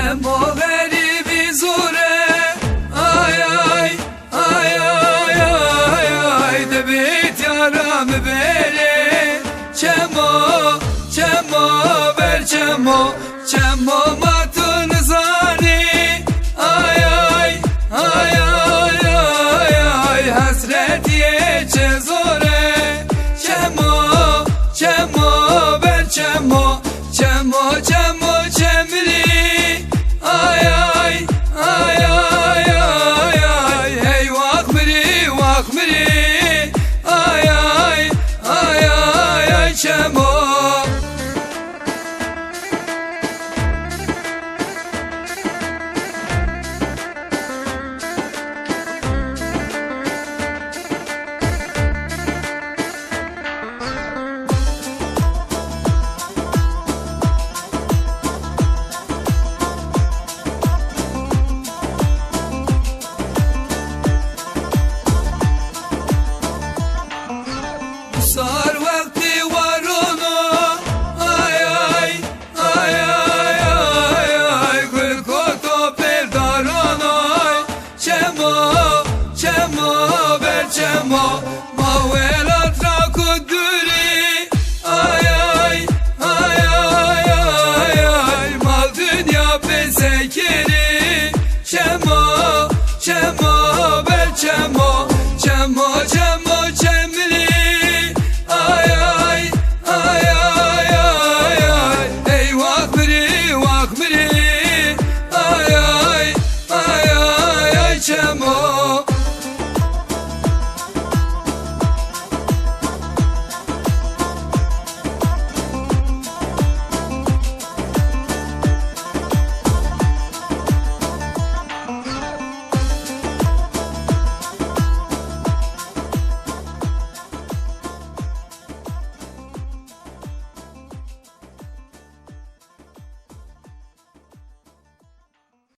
çemo garibi zore. Ay ay ay ay ay ay debit yaram beri. Çemo çemo ver çemo çemo matun zani. Ay ay ay ay ay ay hasret ye çezore. Çemo çemo ver çemo çemo çemo çemli. Ay ay ay ay ay ay hey vakmiri vakmiri. Ay ay ay ay ay çemo. Sar vakti var onu. Ay ay ay ay ay ay gül koto perdar onu. Çemo çemo ver çemo mavela trakuduri. Ay ay ay ay ay ay mal dünya peseki.